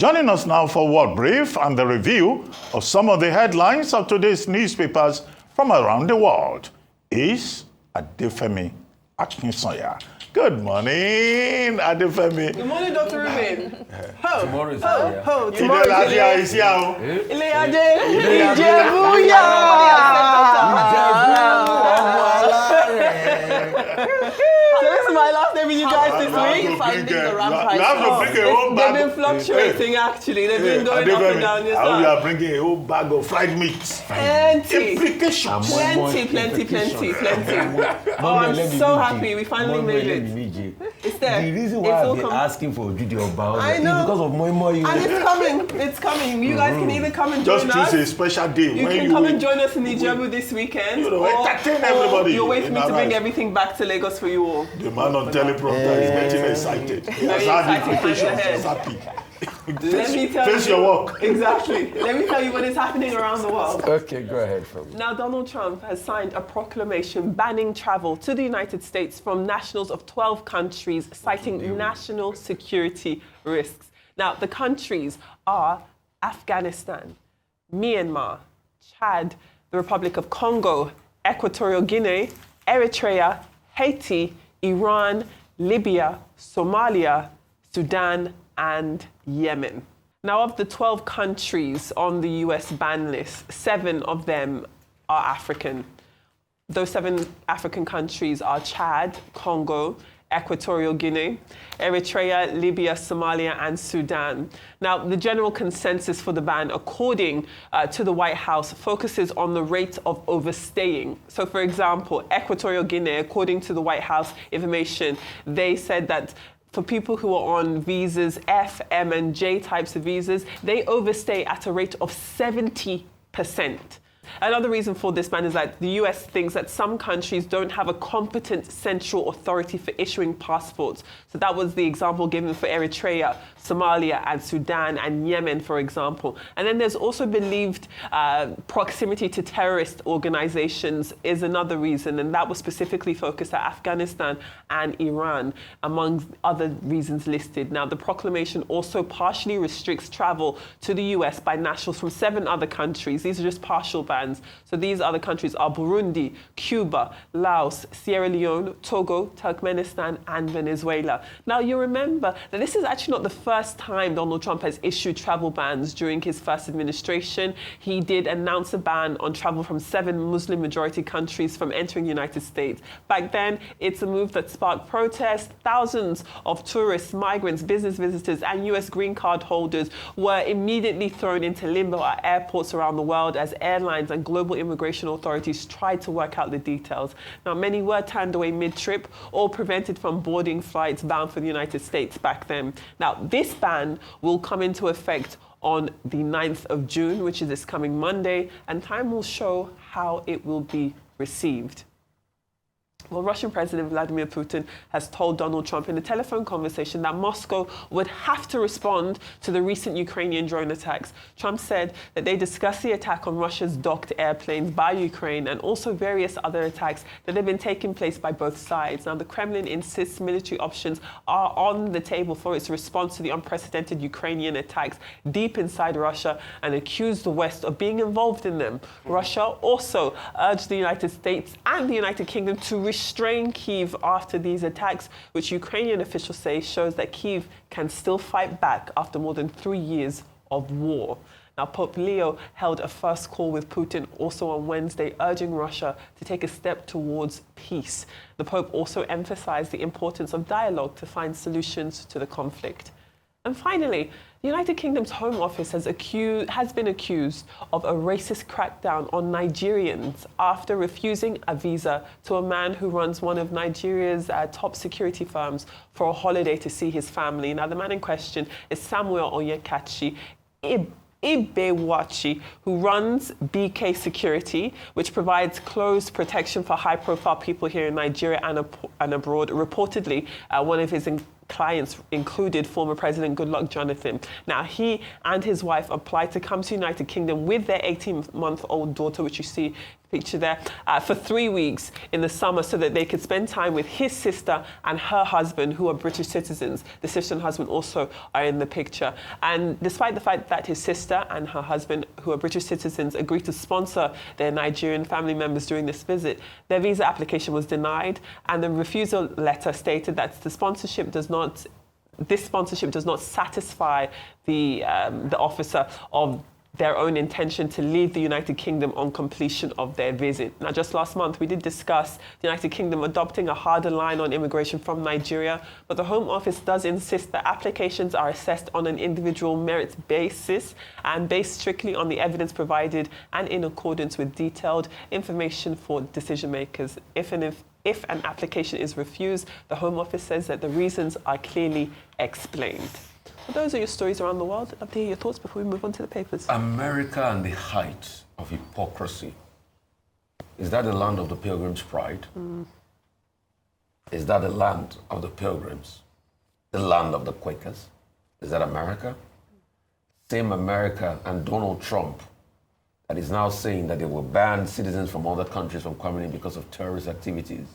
Joining us now for World Brief and the review of some of the headlines of today's newspapers from around the world is Adefemi Akinsoya. Good morning, Adefemi. Good morning, Dr. Rubin. Tomorrow is here. Tomorrow is here. So this is my last day with you guys this week. They've been fluctuating actually. They've been going up and down this We are bringing a whole bag of fried meat. Plenty. Implications. Plenty. Oh, I'm so happy we finally made it. It's there. The reason why I've been asking for video about I is know. because of more. And it's coming. You guys can either come and join us. Just choose a special day. You can come and join us in Ijebu this weekend. Entertain everybody. You'll wait for me to bring everything back to Lagos for you all. The man on teleprompter is getting excited. He has had implications. He's happy. Face your work. Exactly. Let me tell you what is happening around the world. Okay, go ahead. Now, Donald Trump has signed a proclamation banning travel to the United States from nationals of 12 countries, citing national security risks. Now, the countries are Afghanistan, Myanmar, Chad, the Republic of Congo, Equatorial Guinea, Eritrea, Haiti, Iran, Libya, Somalia, Sudan, and Yemen. Now, of the 12 countries on the US ban list, 7 of them are African. Those 7 African countries are Chad, Congo, Equatorial Guinea, Eritrea, Libya, Somalia, and Sudan. Now, the general consensus for the ban, according to the White House, focuses on the rate of overstaying. So, for example, Equatorial Guinea, according to the White House information, they said that for people who are on visas, F, M, and J types of visas, they overstay at a rate of 70%. Another reason for this ban is that the US thinks that some countries don't have a competent central authority for issuing passports. So that was the example given for Eritrea, Somalia, and Sudan, and Yemen, for example. And then there's also believed proximity to terrorist organizations is another reason, and that was specifically focused at Afghanistan and Iran, among other reasons listed. Now, the proclamation also partially restricts travel to the US by nationals from 7 other countries. These are just partial bans. So these other countries are Burundi, Cuba, Laos, Sierra Leone, Togo, Turkmenistan, and Venezuela. Now, you remember that this is actually not the first time Donald Trump has issued travel bans during his first administration. He did announce a ban on travel from 7 Muslim-majority countries from entering the United States. Back then, it's a move that sparked protests. Thousands of tourists, migrants, business visitors, and US green card holders were immediately thrown into limbo at airports around the world as airlines and global immigration authorities tried to work out the details. Now, many were turned away mid-trip or prevented from boarding flights bound for the United States back then. Now, this ban will come into effect on the 9th of June, which is this coming Monday, and time will show how it will be received. Well, Russian President Vladimir Putin has told Donald Trump in a telephone conversation that Moscow would have to respond to the recent Ukrainian drone attacks. Trump said that they discussed the attack on Russia's docked airplanes by Ukraine and also various other attacks that have been taking place by both sides. Now, the Kremlin insists military options are on the table for its response to the unprecedented Ukrainian attacks deep inside Russia and accused the West of being involved in them. Russia also urged the United States and the United Kingdom to restrain Kyiv after these attacks, which Ukrainian officials say shows that Kyiv can still fight back after more than 3 years of war. Now, Pope Leo held a first call with Putin also on Wednesday, urging Russia to take a step towards peace. The Pope also emphasized the importance of dialogue to find solutions to the conflict. And finally, the United Kingdom's Home Office has been accused of a racist crackdown on Nigerians after refusing a visa to a man who runs one of Nigeria's top security firms for a holiday to see his family. Now, the man in question is Samuel Onyekachi Ibewachi, who runs BK Security, which provides close protection for high-profile people here in Nigeria and abroad. Reportedly, one of his clients included former President Goodluck Jonathan. Now, he and his wife applied to come to the United Kingdom with their 18-month-old daughter, which you see picture there, for 3 weeks in the summer so that they could spend time with his sister and her husband, who are British citizens. The sister and husband also are in the picture. And despite the fact that his sister and her husband, who are British citizens, agreed to sponsor their Nigerian family members during this visit, their visa application was denied, and the refusal letter stated that this sponsorship does not satisfy the officer of their own intention to leave the United Kingdom on completion of their visit. Now, just last month, we did discuss the United Kingdom adopting a harder line on immigration from Nigeria, but the Home Office does insist that applications are assessed on an individual merit basis and based strictly on the evidence provided and in accordance with detailed information for decision makers. If an application is refused, the Home Office says that the reasons are clearly explained. So those are your stories around the world. I'd love to hear your thoughts before we move on to the papers. America and the height of hypocrisy. Is that the land of the Pilgrims' pride? Is that the land of the Pilgrims? The land of the Quakers? Is that America? Same America and Donald Trump that is now saying that they will ban citizens from other countries from coming in because of terrorist activities.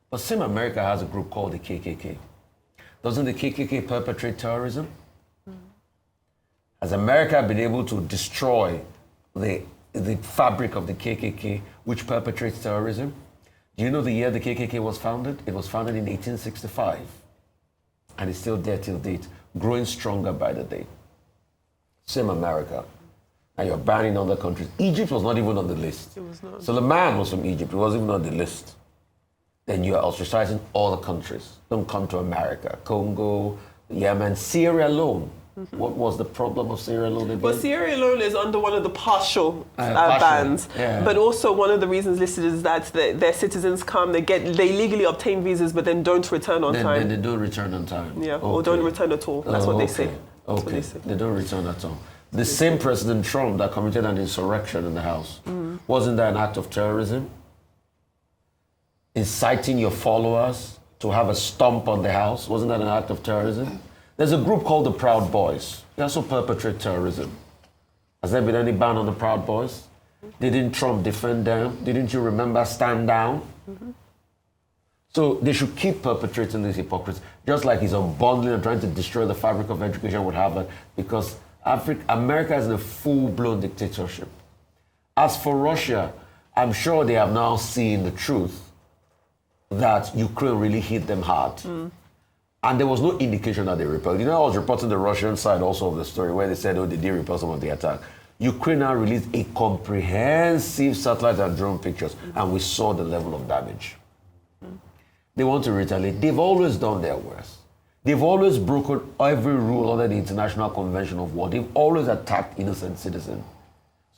But same America has a group called the KKK. Doesn't the KKK perpetrate terrorism? Has America been able to destroy the fabric of the KKK, which perpetrates terrorism? Do you know the year the KKK was founded? It was founded in 1865. And it's still there till date, growing stronger by the day. Same America. Now you're banning other countries. Egypt was not even on the list. It was not. So the man was from Egypt. It wasn't even on the list. Then you're ostracizing all the countries. Don't come to America. Congo, Yemen, Sierra Leone. What was the problem of Sierra Leone again? Well, Sierra Leone is under one of the partial bans, but also one of the reasons listed is that their citizens come, they legally obtain visas, but then don't return on time. Then they don't return on time. Yeah, or don't return at all. That's what they say. Okay, they don't return at all. The same President Trump that committed an insurrection in the House, wasn't that an act of terrorism? Inciting your followers to have a stomp on the House, wasn't that an act of terrorism? There's a group called the Proud Boys. They also perpetrate terrorism. Has there been any ban on the Proud Boys? Didn't Trump defend them? Didn't you remember Stand Down? So they should keep perpetrating these hypocrites, just like he's unbundling and trying to destroy the fabric of education with Harvard, because America is in a full-blown dictatorship. As for Russia, I'm sure they have now seen the truth that Ukraine really hit them hard. And there was no indication that they repelled. You know, I was reporting the Russian side also of the story where they said, oh, they did repel some of the attack. Ukraine now released a comprehensive satellite and drone pictures, and we saw the level of damage. They want to retaliate. They've always done their worst. They've always broken every rule under the International Convention of War. They've always attacked innocent citizens.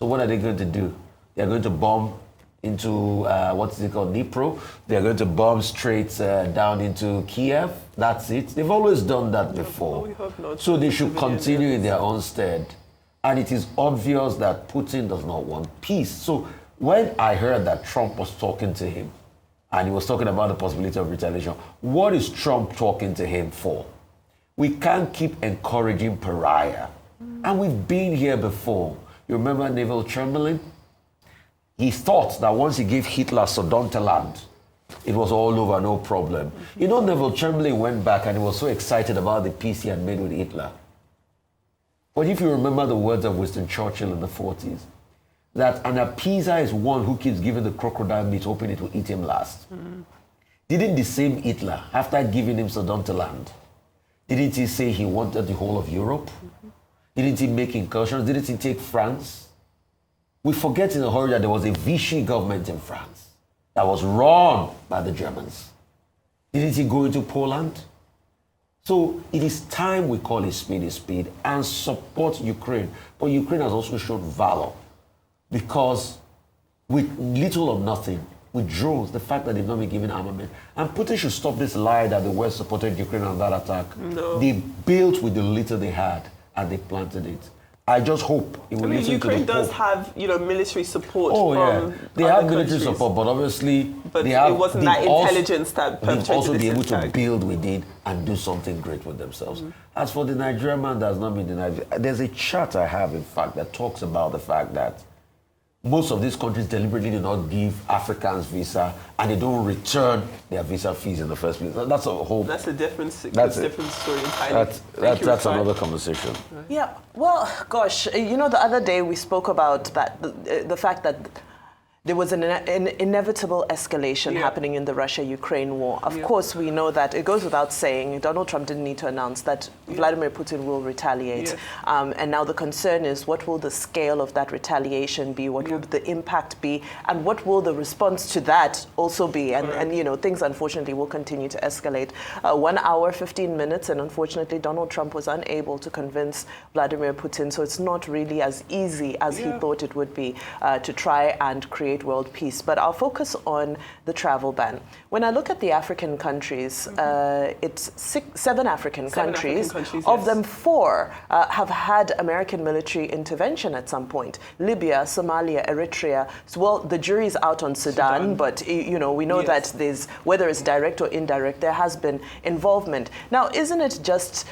So what are they going to do? They're going to bomb into, what's it called, Dnipro. They're going to bomb straight down into Kiev. That's it. They've always done that before. We hope not. So they should continue in their own stead. And it is obvious that Putin does not want peace. So when I heard that Trump was talking to him, and he was talking about the possibility of retaliation, what is Trump talking to him for? We can't keep encouraging pariah. And we've been here before. You remember Neville Chamberlain? He thought that once he gave Hitler Sudetenland, it was all over, no problem. You know, Neville Chamberlain went back and he was so excited about the peace he had made with Hitler. But if you remember the words of Winston Churchill in the 40s, that an appeaser is one who keeps giving the crocodile meat, hoping it will eat him last. Didn't the same Hitler, after giving him Sudetenland, didn't he say he wanted the whole of Europe? Didn't he make incursions? Didn't he take France? We forget in a hurry that there was a Vichy government in France that was run by the Germans. Didn't he go into Poland? So it is time we call a spade and support Ukraine. But Ukraine has also shown valor because with little or nothing, with drones, the fact that they've not been given armament. And Putin should stop this lie that the West supported Ukraine on that attack. No. They built with the little they had and they planted it. I just hope it will listen Ukraine to the does Pope. have, military support Oh, from yeah. They have other military countries. support, but obviously But they have, it wasn't that intelligence that they've perpetrated also this been able to attack. build within and do something great with themselves. As for the Nigerian man that has not been denied, there's a chart I have, in fact, that talks about the fact that most of these countries deliberately do not give Africans visa, and they don't return their visa fees in the first place. That's a whole. That's a different story entirely. That's another conversation. Yeah. Well, gosh, the other day we spoke about that the fact that there was an inevitable escalation happening in the Russia-Ukraine war. Of course, we know that it goes without saying, Donald Trump didn't need to announce that Vladimir Putin will retaliate. And now the concern is, what will the scale of that retaliation be? What will the impact be? And what will the response to that also be? And things, unfortunately, will continue to escalate. 1 hour, 15 minutes, and unfortunately, Donald Trump was unable to convince Vladimir Putin. So it's not really as easy as he thought it would be to try and create world peace. But I'll focus on the travel ban. When I look at the African countries, it's 7 African countries. Of them, 4 have had American military intervention at some point. Libya, Somalia, Eritrea. So, well, the jury's out on Sudan. But we know that there's, whether it's direct or indirect, there has been involvement. Now, isn't it just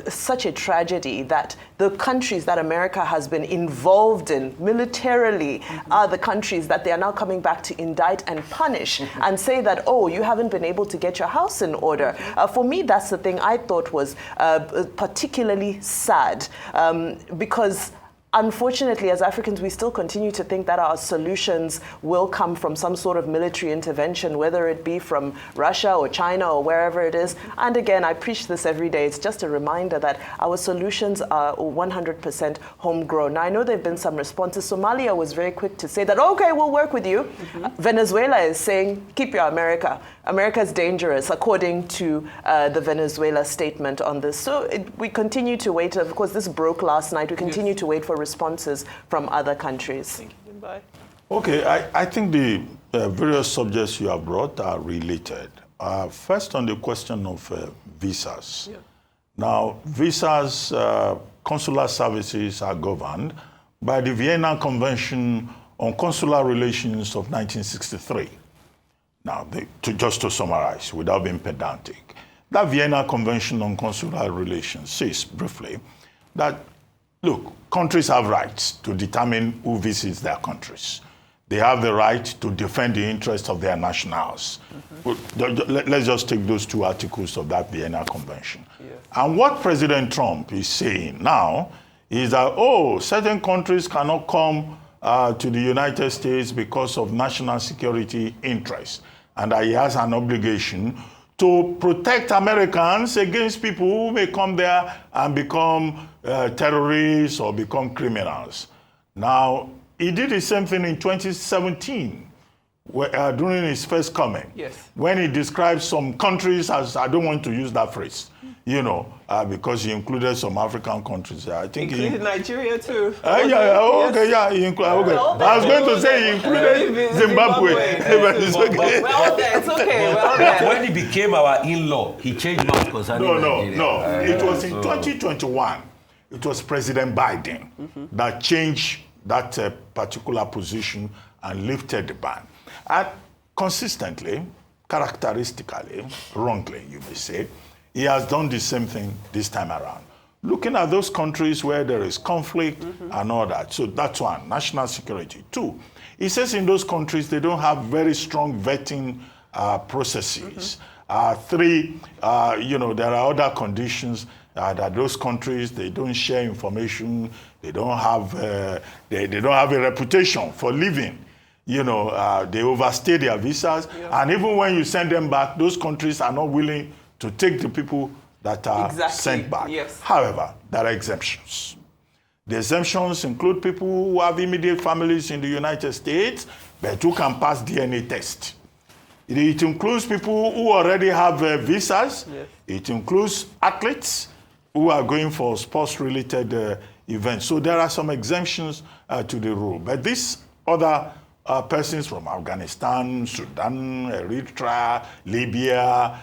such a tragedy that the countries that America has been involved in militarily are the countries that they are now coming back to indict and punish and say that, oh, you haven't been able to get your house in order. For me, that's the thing I thought was particularly sad because unfortunately, as Africans, we still continue to think that our solutions will come from some sort of military intervention, whether it be from Russia or China or wherever it is. And again, I preach this every day. It's just a reminder that our solutions are 100% homegrown. Now, I know there have been some responses. Somalia was very quick to say that, okay, we'll work with you. Venezuela is saying, keep your America. America is dangerous, according to the Venezuela statement on this. So we continue to wait. Of course, this broke last night. We continue to wait for responses from other countries. Thank you. Bye. Okay, I think the various subjects you have brought are related. First, on the question of visas. Now, visas, consular services are governed by the Vienna Convention on Consular Relations of 1963. Now, just to summarize, without being pedantic, that Vienna Convention on Consular Relations says briefly that, look, countries have rights to determine who visits their countries. They have the right to defend the interests of their nationals. Let's just take those 2 articles of that Vienna Convention. And what President Trump is saying now is that, certain countries cannot come to the United States because of national security interests, and that he has an obligation to protect Americans against people who may come there and become terrorists or become criminals. Now, he did the same thing in 2017 during his first coming, when he described some countries as, I don't want to use that phrase, because he included some African countries. I think he included Nigeria too. He included. I was going to say he included Zimbabwe. Well, it's okay. Well, when he became our in-law, he changed my concerning Nigeria. No. It was in 2021. It was President Biden that changed that particular position and lifted the ban. And consistently, characteristically, wrongly, you may say, he has done the same thing this time around. Looking at those countries where there is conflict and all that. So that's 1, national security. 2, he says in those countries they don't have very strong vetting processes. 3, there are other conditions that those countries, they don't share information, they don't have they don't have a reputation for living. They overstay their visas, and even when you send them back, those countries are not willing to take the people that are sent back. However, there are exemptions. The exemptions include people who have immediate families in the United States, but who can pass DNA test. It includes people who already have visas. It includes athletes who are going for sports-related events. So there are some exemptions to the rule. But these other persons from Afghanistan, Sudan, Eritrea, Libya,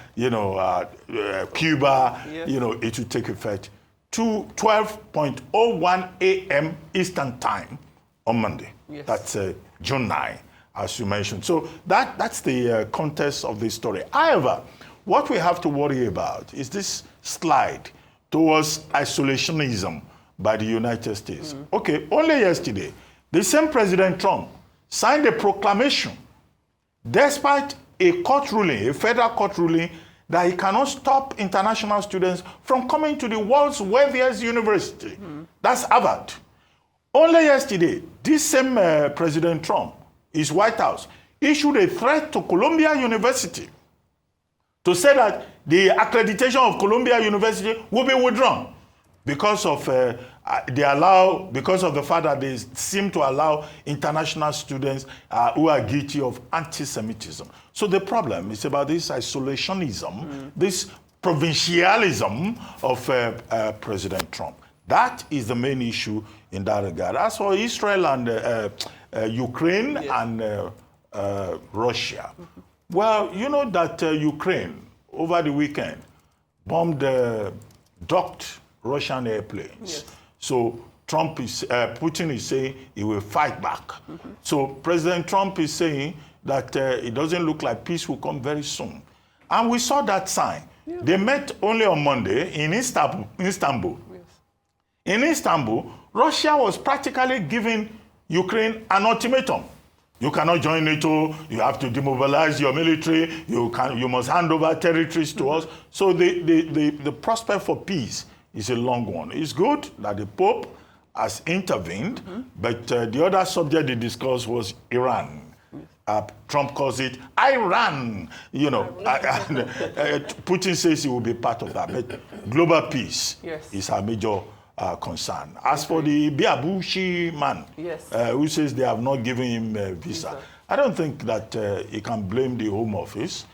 Cuba, it will take effect to 12:01 a.m. Eastern Time on Monday. That's June 9, as you mentioned. So that's the context of this story. However, what we have to worry about is this slide towards isolationism by the United States. Okay, only yesterday, the same President Trump signed a proclamation despite a court ruling, a federal court ruling, that he cannot stop international students from coming to the world's wealthiest university. That's Harvard. Only yesterday, this same President Trump, his White House, issued a threat to Columbia University to say that the accreditation of Columbia University will be withdrawn because of because of the fact that they seem to allow international students who are guilty of anti-Semitism. So the problem is about this isolationism, this provincialism of President Trump. That is the main issue in that regard. As for Israel and Ukraine and Russia, well, you know that Ukraine over the weekend bombed, docked Russian airplanes. Yes. So Putin is saying he will fight back. So President Trump is saying that it doesn't look like peace will come very soon. And we saw that sign. Yeah. They met only on Monday in Istanbul. Yes. In Istanbul, Russia was practically giving Ukraine an ultimatum. You cannot join NATO, you have to demobilize your military, you must hand over territories to us. So the prospect for peace is a long one. It's good that the Pope has intervened, but the other subject they discussed was Iran. Trump calls it Iran. You know, Putin says he will be part of that, but global peace is our major concern. As for the Biabushi man, who says they have not given him a visa, I don't think that he can blame the Home Office.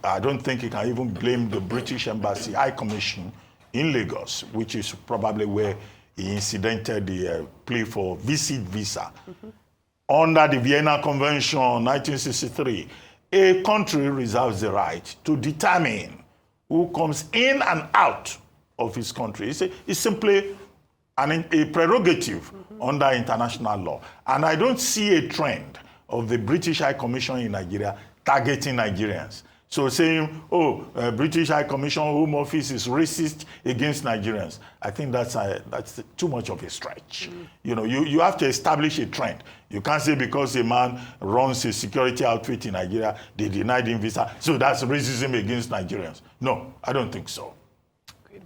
I don't think he can even blame the British Embassy High Commission in Lagos, which is probably where he incidented the plea for visit visa. Under the Vienna Convention 1963, a country reserves the right to determine who comes in and out of his country. It's simply a prerogative under international law. And I don't see a trend of the British High Commission in Nigeria targeting Nigerians. So saying, British High Commission Home Office is racist against Nigerians, I think that's too much of a stretch. You know, you have to establish a trend. You can't say because a man runs a security outfit in Nigeria, they denied him visa, so that's racism against Nigerians. No, I don't think so.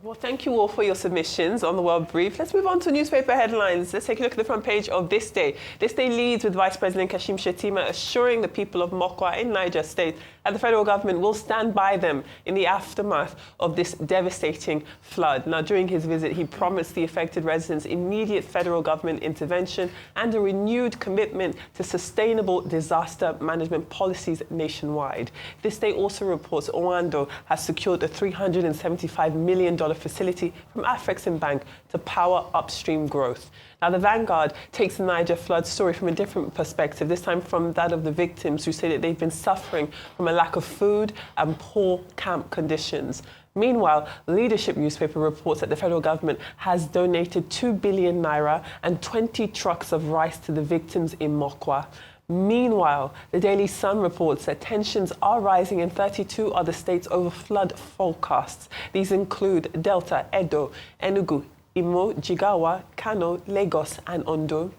Well, thank you all for your submissions on the World Brief. Let's move on to newspaper headlines. Let's take a look at the front page of This Day. This Day leads with Vice President Kashim Shettima assuring the people of Mokwa in Niger State that the federal government will stand by them in the aftermath of this devastating flood. Now, during his visit, he promised the affected residents immediate federal government intervention and a renewed commitment to sustainable disaster management policies nationwide. This Day also reports Oando has secured a $375 million facility from Afreximbank to power upstream growth. Now, the Vanguard takes the Niger flood story from a different perspective, this time from that of the victims who say that they've been suffering from a lack of food and poor camp conditions. Meanwhile, Leadership newspaper reports that the federal government has donated 2 billion naira and 20 trucks of rice to the victims in Mokwa. Meanwhile, the Daily Sun reports that tensions are rising in 32 other states over flood forecasts. These include Delta, Edo, Enugu, Imo, Jigawa, Kano, Lagos, and Ondo.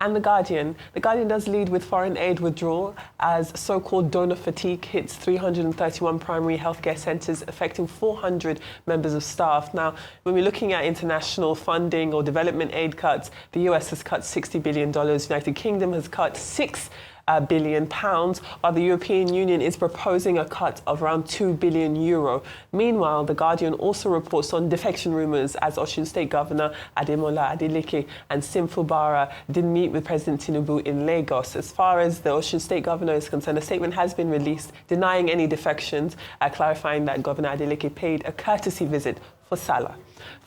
And The Guardian does lead with foreign aid withdrawal as so-called donor fatigue hits 331 primary healthcare centres, affecting 400 members of staff. Now, when we're looking at international funding or development aid cuts, the US has cut $60 billion, United Kingdom has cut £6 billion, while the European Union is proposing a cut of around €2 billion. Meanwhile, The Guardian also reports on defection rumours as Osun State Governor Ademola Adeleke and Sim Fubara did meet with President Tinubu in Lagos. As far as the Osun State Governor is concerned, a statement has been released denying any defections, clarifying that Governor Adeleke paid a courtesy visit for Salah.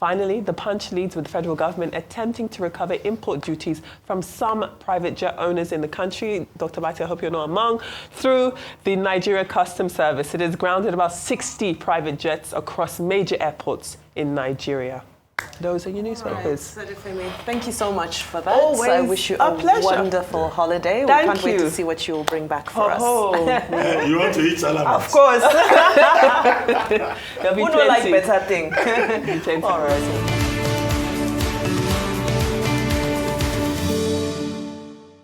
Finally, The Punch leads with the federal government attempting to recover import duties from some private jet owners in the country. Dr. Bati, I hope you're not among. Through the Nigeria Customs Service, it has grounded about 60 private jets across major airports in Nigeria. Those are your newspapers. Right. Thank you so much for that. Always I wish you a wonderful holiday. Thank we can't you. wait to see what you will bring back for us. You want to eat salad? Of course. There'll be plenty. Like better thing. All right.